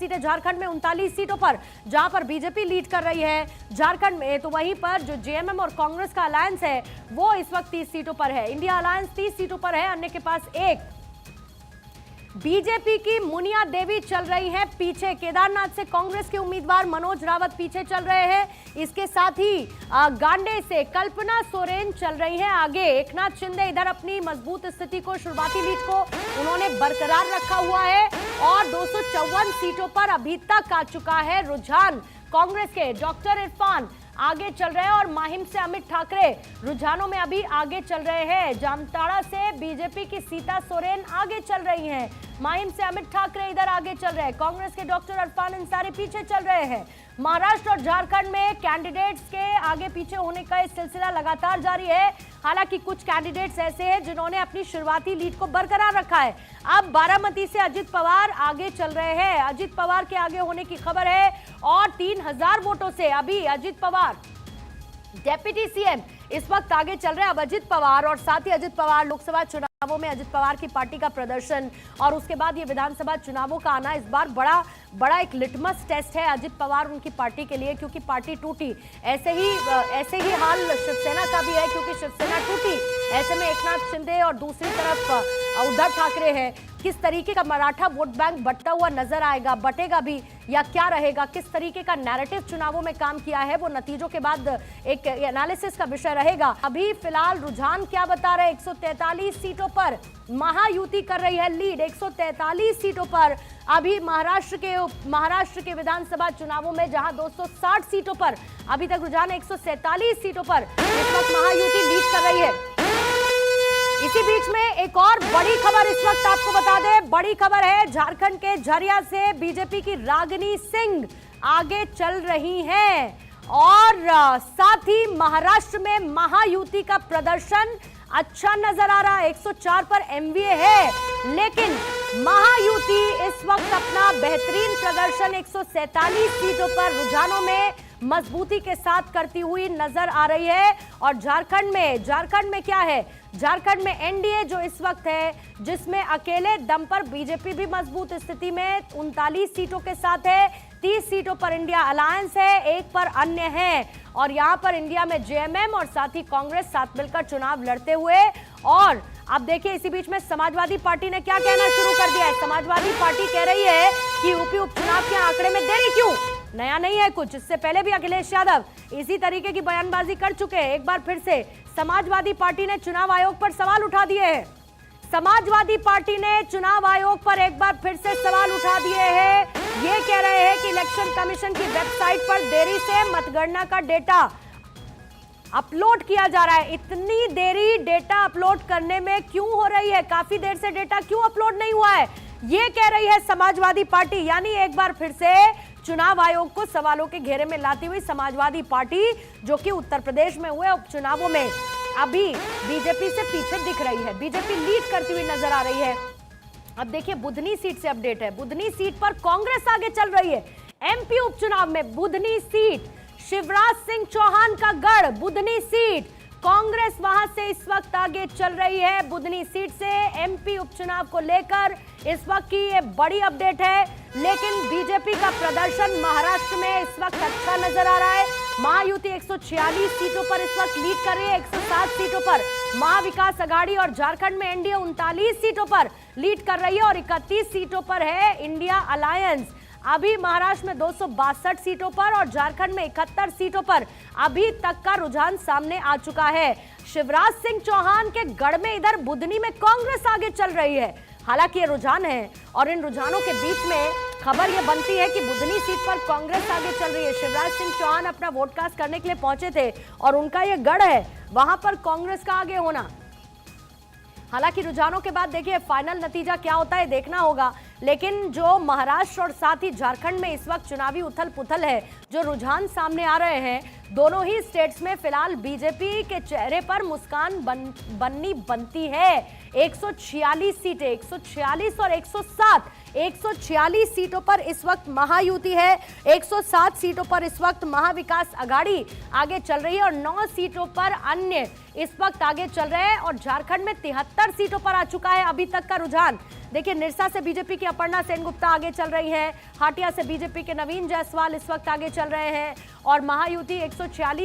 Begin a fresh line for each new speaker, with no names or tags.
सीटें झारखंड में 39 सीटों पर, जहां पर बीजेपी लीड कर रही है झारखंड में, तो वहीं पर जो जेएमएम और कांग्रेस का अलायंस है वो इस वक्त 30 सीटों पर है। इंडिया अलायंस 30 सीटों पर है, अन्य के पास 1। बीजेपी की मुनिया देवी चल रही हैं पीछे, केदारनाथ से कांग्रेस के उम्मीदवार मनोज रावत पीछे चल रहे हैं। इसके साथ ही गांडे से कल्पना सोरेन चल रही हैं आगे। एकनाथ शिंदे इधर अपनी मजबूत स्थिति को, शुरुआती लीड को उन्होंने बरकरार रखा हुआ है और 254 सीटों पर अभी तक आ चुका है रुझान। कांग्रेस के डॉक्टर इरफान आगे चल रहे हैं और माहिम से अमित ठाकरे रुझानों में अभी आगे चल रहे हैं। जामताड़ा से बीजेपी की सीता सोरेन आगे चल रही हैं, माहिम से अमित ठाकरे इधर आगे चल रहे हैं, कांग्रेस के डॉक्टर इरफान अंसारी पीछे चल रहे हैं। महाराष्ट्र और झारखंड में कैंडिडेट्स के आगे पीछे होने का ये सिलसिला लगातार जारी है। हालांकि कुछ कैंडिडेट्स ऐसे हैं जिन्होंने अपनी शुरुआती लीड को बरकरार रखा है। अब बारामती से अजित पवार आगे चल रहे हैं, अजित पवार के आगे होने की खबर है और 3000 वोटों से अभी अजित पवार डेप्यूटी सीएम इस वक्त आगे चल रहे हैं। अब अजित पवार और साथ ही अजित पवार लोकसभा चुनावों में अजित पवार की पार्टी का प्रदर्शन और उसके बाद ये विधानसभा चुनावों का आना इस बार बड़ा एक लिटमस टेस्ट है अजित पवार उनकी पार्टी के लिए, क्योंकि पार्टी टूटी। ऐसे ही हाल शिवसेना का भी है, क्योंकि शिवसेना टूटी। ऐसे में एकनाथ शिंदे और दूसरी तरफ उद्धव ठाकरे हैं। किस तरीके का मराठा वोट बैंक बढ़ता हुआ नजर आएगा, बटेगा भी या क्या रहेगा, किस तरीके का नैरेटिव चुनावों में काम किया है, वो नतीजों के बाद एक एनालिसिस का विषय रहेगा। अभी फिलहाल रुझान क्या बता रहे हैं? 143 सीटों पर महायुति कर रही है लीड। 143 सीटों पर अभी महाराष्ट्र के विधानसभा चुनावों में जहां 260 सीटों पर अभी तक रुझान 147 सीटों पर इस वक्त महायुति लीड कर रही है। इसी बीच में एक और बड़ी खबर इस वक्त आपको बता दें, बड़ी खबर है झारखंड के झरिया से बीजेपी की रागिनी सिंह आगे चल रही हैं और साथ ही महाराष्ट्र में महायुति का प्रदर्शन अच्छा नजर आ रहा है। 104 पर एमवीए है, लेकिन महायुति इस वक्त अपना बेहतरीन प्रदर्शन 147 सीटों पर रुझानों में मजबूती के साथ करती हुई नजर आ रही है। और झारखंड में क्या है? झारखंड में एनडीए जो इस वक्त है, जिसमें अकेले दम पर बीजेपी भी मजबूत स्थिति में 39 सीटों के साथ है। 30 सीटों पर इंडिया अलायंस है, 1 पर अन्य है। और यहां पर इंडिया में जेएमएम और साथ ही कांग्रेस साथ मिलकर चुनाव लड़ते हुए। और अब देखिए इसी बीच में समाजवादी पार्टी ने क्या कहना शुरू कर दिया है। समाजवादी पार्टी कह रही है कि यूपी उपचुनाव के आंकड़े में देरी क्यों? नया नहीं है कुछ, इससे पहले भी अखिलेश यादव इसी तरीके की बयानबाजी कर चुके हैं। एक बार फिर से समाजवादी पार्टी ने चुनाव आयोग पर सवाल उठा दिए हैं। समाजवादी पार्टी ने चुनाव आयोग पर एक बार फिर से सवाल उठा दिए हैं। ये कह रहे हैं कि इलेक्शन कमीशन की वेबसाइट पर देरी से मतगणना का डेटा अपलोड किया जा रहा है। इतनी देरी डेटा अपलोड करने में क्यों हो रही है? काफी देर से डेटा क्यों अपलोड नहीं हुआ है? ये कह रही है समाजवादी पार्टी। यानी एक बार फिर से चुनाव आयोग को सवालों के घेरे में लाती हुई समाजवादी पार्टी, जो कि उत्तर प्रदेश में हुए उपचुनावों में अभी बीजेपी से पीछे दिख रही है, बीजेपी लीड करती हुई नजर आ रही है। अब देखिए बुधनी सीट से अपडेट है। बुधनी सीट पर कांग्रेस आगे चल रही है। एमपी उपचुनाव में बुधनी सीट शिवराज सिंह चौहान का गढ़, बुधनी सीट कांग्रेस वहां से इस वक्त आगे चल रही है। बुधनी सीट से एमपी उपचुनाव को लेकर इस वक्त की ये बड़ी अपडेट है। लेकिन बीजेपी का प्रदर्शन महाराष्ट्र में इस वक्त अच्छा नजर आ रहा है। महायुति 146 सीटों पर इस वक्त लीड कर रही है, 107 सीटों पर महाविकास अघाड़ी और झारखंड में एनडीए 39 सीटों पर लीड कर रही है और 31 सीटों पर है इंडिया अलायंस। अभी महाराष्ट्र में 262 सीटों पर और झारखंड में 71 सीटों पर अभी तक का रुझान सामने आ चुका है। शिवराज सिंह चौहान के गढ़ में इधर बुधनी में कांग्रेस आगे चल रही है। हालांकि ये रुझान है और इन रुझानों के बीच में खबर ये बनती है कि बुधनी सीट पर कांग्रेस आगे चल रही है। शिवराज सिंह चौहान अपना वोट कास्ट करने के लिए पहुंचे थे और उनका ये गढ़ है, वहां पर कांग्रेस का आगे होना। हालांकि रुझानों के बाद देखिए फाइनल नतीजा क्या होता है देखना होगा। लेकिन जो महाराष्ट्र और साथ ही झारखंड में इस वक्त चुनावी उथल पुथल है, जो रुझान सामने आ रहे हैं, दोनों ही स्टेट्स में फिलहाल बीजेपी के चेहरे पर मुस्कान बनती है। 146 सीटें, 146 और 107 146 सीटों पर इस वक्त महायुति है, 107 सीटों पर इस वक्त महाविकास आघाड़ी आगे चल रही है और 9 सीटों पर अन्य इस वक्त आगे चल रहे हैं। और झारखंड में 73 सीटों पर आ चुका है अभी तक का रुझान। देखिए, निरसा से बीजेपी की अपर्णा सेनगुप्ता आगे चल रही है, हाटिया से बीजेपी के नवीन जायसवाल इस वक्त आगे चल रहे हैं और महायुति 146